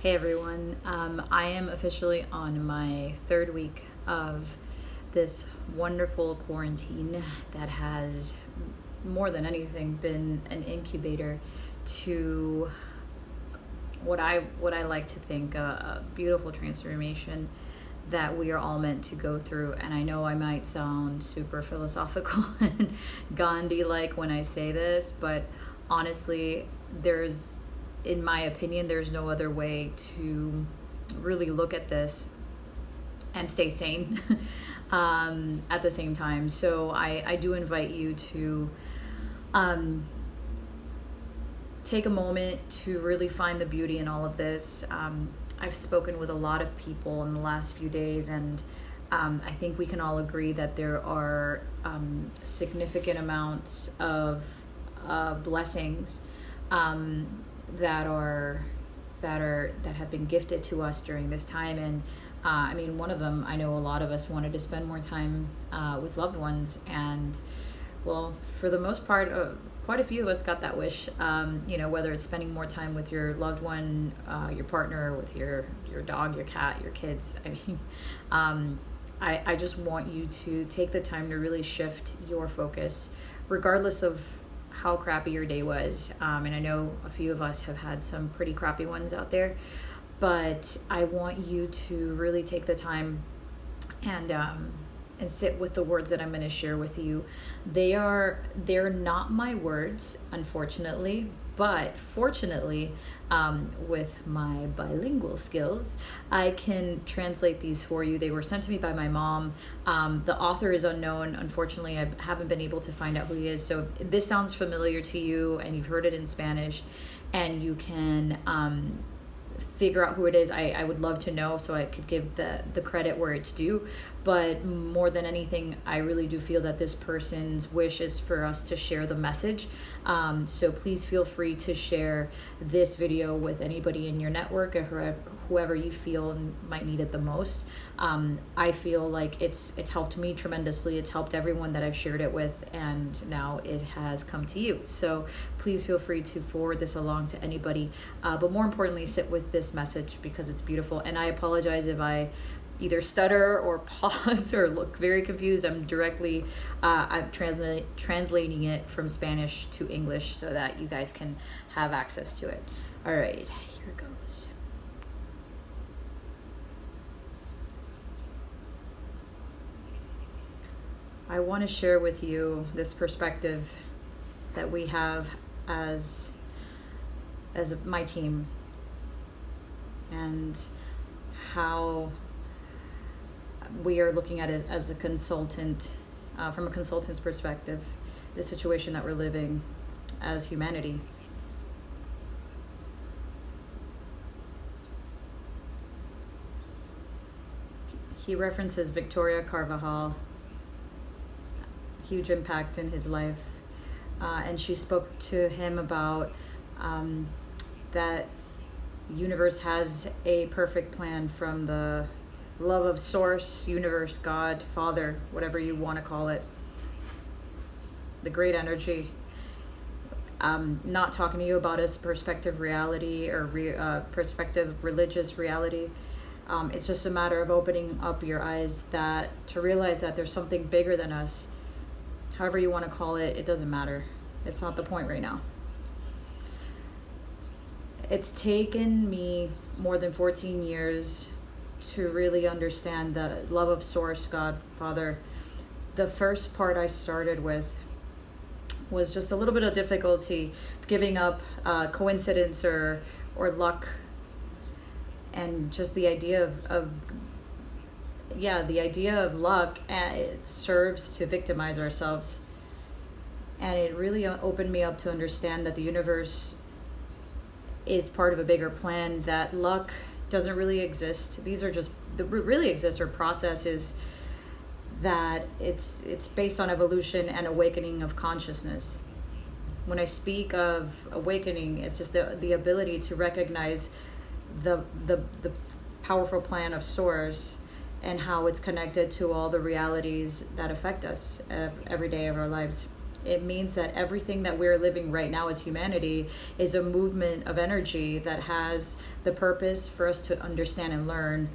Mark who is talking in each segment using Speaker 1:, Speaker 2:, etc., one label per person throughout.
Speaker 1: Hey everyone, I am officially on my third week of this wonderful quarantine that has more than anything been an incubator to what I like to think a beautiful transformation that we are all meant to go through. And I know I might sound super philosophical and Gandhi-like when I say this, but honestly, in my opinion, there's no other way to really look at this and stay sane at the same time. So I do invite you to take a moment to really find the beauty in all of this. I've spoken with a lot of people in the last few days, and I think we can all agree that there are significant amounts of blessings that have been gifted to us during this time. And I mean, one of them, I know a lot of us wanted to spend more time with loved ones, and well, for the most part, quite a few of us got that wish. Whether it's spending more time with your loved one, your partner, with your dog, your cat, your kids. I mean, I just want you to take the time to really shift your focus, regardless of how crappy your day was. And I know a few of us have had some pretty crappy ones out there, but I want you to really take the time and sit with the words that I'm going to share with you. They're not my words, unfortunately, but fortunately, with my bilingual skills, I can translate these for you. They were sent to me by my mom. The author is unknown. Unfortunately, I haven't been able to find out who he is. So if this sounds familiar to you and you've heard it in Spanish and you can figure out who it is, I would love to know so I could give the credit where it's due. But more than anything, I really do feel that this person's wish is for us to share the message. So please feel free to share this video with anybody in your network or whoever you feel might need it the most. I feel like it's helped me tremendously. It's helped everyone that I've shared it with, and now it has come to you. So please feel free to forward this along to anybody. But more importantly, sit with this message because it's beautiful. And I apologize if I either stutter or pause or look very confused. I'm translating it from Spanish to English so that you guys can have access to it. All right, here goes. I want to share with you this perspective that we have as my team, and how we are looking at it as a consultant, from a consultant's perspective, the situation that we're living as humanity. He references Victoria Carvajal, huge impact in his life, and she spoke to him about that universe has a perfect plan from the love of source, universe, God, Father, whatever you want to call it, the great energy. Not talking to you about a perspective reality or perspective religious reality. It's just a matter of opening up your eyes to realize that there's something bigger than us. However you want to call it, it doesn't matter. It's not the point right now. It's taken me more than 14 years to really understand the love of source, God, Father. The first part I started with was just a little bit of difficulty giving up coincidence or luck, and just the idea of luck, it serves to victimize ourselves. And it really opened me up to understand that the universe is part of a bigger plan, that luck doesn't really exist. These are just, the really exist are processes that it's based on evolution and awakening of consciousness. When I speak of awakening, it's just the ability to recognize the powerful plan of source and how it's connected to all the realities that affect us every day of our lives. It means that everything that we're living right now as humanity is a movement of energy that has the purpose for us to understand and learn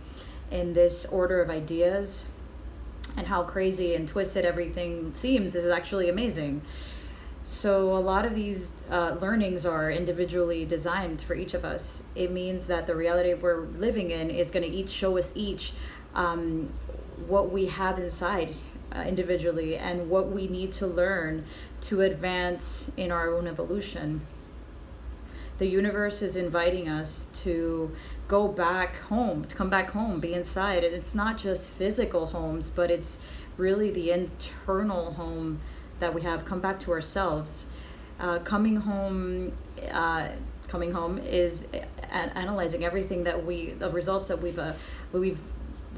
Speaker 1: in this order of ideas. And how crazy and twisted everything seems is actually amazing. So a lot of these learnings are individually designed for each of us. It means that the reality we're living in is going to show us each what we have inside individually and what we need to learn to advance in our own evolution. The universe is inviting us to go back home, to come back home, be inside. And it's not just physical homes, but it's really the internal home that we have. Come back to ourselves. Coming home is analyzing everything that the results that we've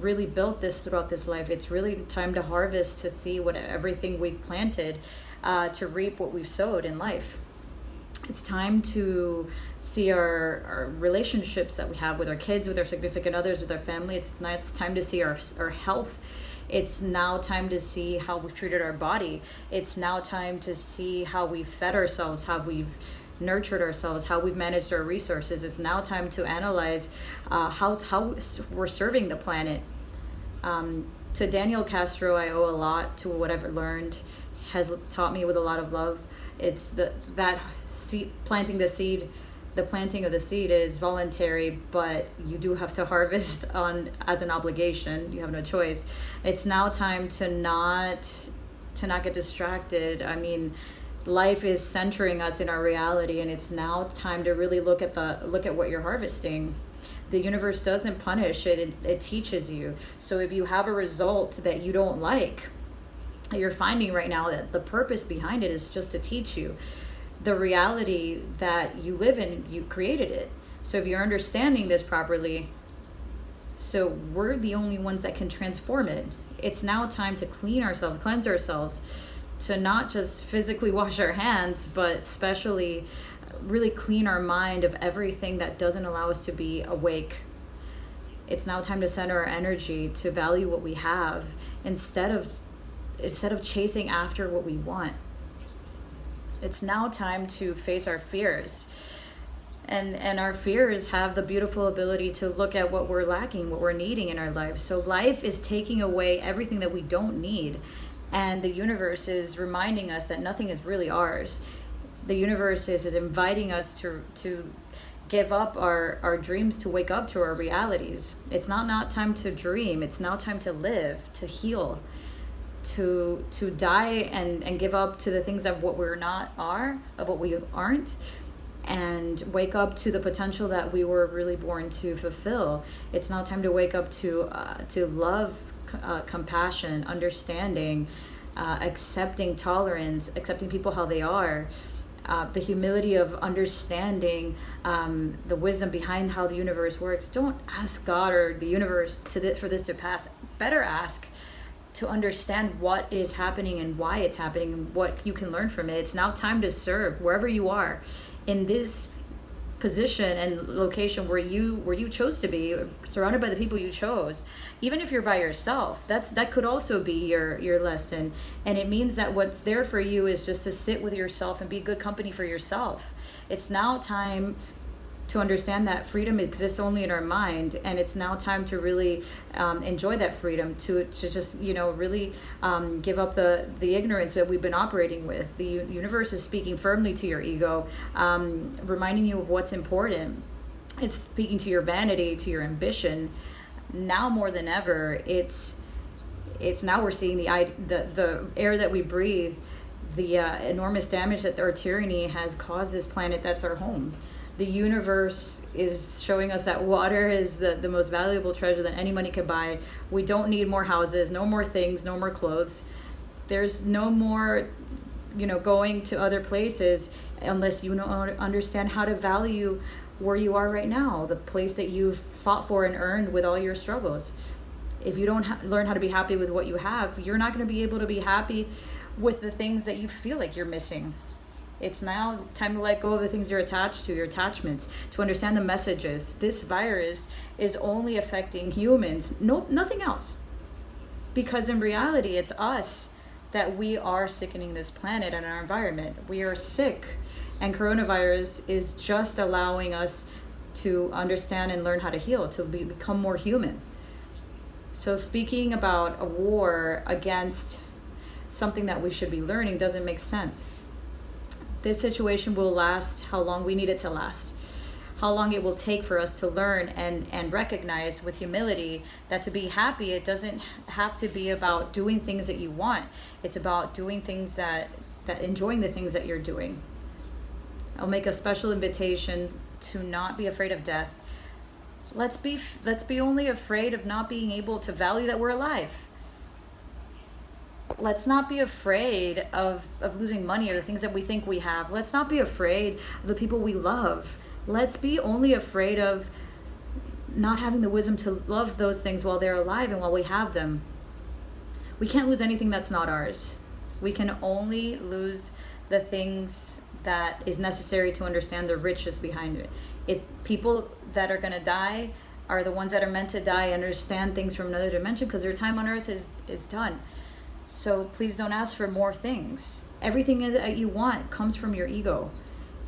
Speaker 1: really built this throughout this life. It's really time to harvest, to see what everything we've planted, to reap what we've sowed in life. It's time to see our relationships that we have with our kids, with our significant others, with our family. It's time to see our health. It's now time to see how we've treated our body. It's now time to see how we've fed ourselves, how we've nurtured ourselves, how we've managed our resources. It's now time to analyze how we're serving the planet. To Daniel Castro, I owe a lot to what I've learned. Has taught me with a lot of love. It's that seed, planting the seed. The planting of the seed is voluntary, but you do have to harvest as an obligation. You have no choice. It's now time to not get distracted. I mean, life is centering us in our reality, and it's now time to really look at what you're harvesting. The universe doesn't punish it teaches you. So if you have a result that you don't like, that you're finding right now, that the purpose behind it is just to teach you the reality that you live in. You created it. So if you're understanding this properly, so we're the only ones that can transform it. It's now time to cleanse ourselves, to not just physically wash our hands, but especially really clean our mind of everything that doesn't allow us to be awake. It's now time to center our energy, to value what we have instead of chasing after what we want. It's now time to face our fears. And our fears have the beautiful ability to look at what we're lacking, what we're needing in our lives. So life is taking away everything that we don't need. And the universe is reminding us that nothing is really ours. The universe is inviting us to give up our dreams, to wake up to our realities. It's not time to dream. It's now time to live, to heal, to die and give up to the things of what we're not are, of what we aren't, and wake up to the potential that we were really born to fulfill. It's now time to wake up to love, compassion, understanding, accepting tolerance, accepting people how they are, the humility of understanding the wisdom behind how the universe works. Don't ask God or the universe for this to pass. Better ask to understand what is happening and why it's happening and what you can learn from it. It's now time to serve wherever you are in this position and location where you chose to be, surrounded by the people you chose. Even if you're by yourself, that could also be your lesson. And it means that what's there for you is just to sit with yourself and be good company for yourself. It's now time to understand that freedom exists only in our mind, and it's now time to really enjoy that freedom, to just really give up the ignorance that we've been operating with. The universe is speaking firmly to your ego, reminding you of what's important. It's speaking to your vanity, to your ambition. Now more than ever, it's now we're seeing the air that we breathe, the enormous damage that our tyranny has caused this planet that's our home. The universe is showing us that water is the most valuable treasure that any money could buy. We don't need more houses, no more things, no more clothes. There's no more, going to other places unless you understand how to value where you are right now, the place that you've fought for and earned with all your struggles. If you don't learn how to be happy with what you have, you're not going to be able to be happy with the things that you feel like you're missing. It's now time to let go of the things you're attached to, your attachments, to understand the messages. This virus is only affecting humans, nothing else. Because in reality, it's us that we are sickening this planet and our environment. We are sick, and coronavirus is just allowing us to understand and learn how to heal, to become more human. So speaking about a war against something that we should be learning doesn't make sense. This situation will last how long we need it to last. How long it will take for us to learn and recognize with humility that to be happy, it doesn't have to be about doing things that you want. It's about doing things that enjoying the things that you're doing. I'll make a special invitation to not be afraid of death. Let's be only afraid of not being able to value that we're alive. Let's not be afraid of losing money or the things that we think we have. Let's not be afraid of the people we love. Let's be only afraid of not having the wisdom to love those things while they're alive and while we have them. We can't lose anything that's not ours. We can only lose the things that is necessary to understand the riches behind it. People that are going to die are the ones that are meant to die and understand things from another dimension, because their time on earth is done. So please don't ask for more things. Everything that you want comes from your ego.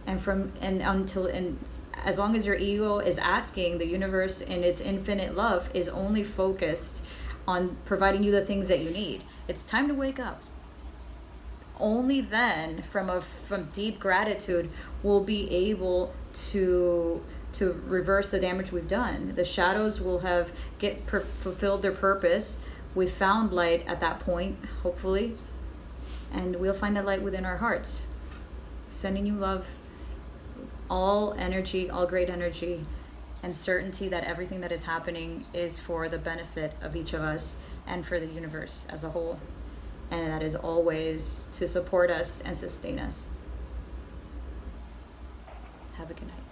Speaker 1: And as long as your ego is asking, the universe in its infinite love is only focused on providing you the things that you need. It's time to wake up. Only then, from deep gratitude, we'll be able to reverse the damage we've done. The shadows will have fulfilled their purpose. We've found light at that point, hopefully, and we'll find that light within our hearts. Sending you love, all energy, all great energy, and certainty that everything that is happening is for the benefit of each of us and for the universe as a whole. And that is always to support us and sustain us. Have a good night.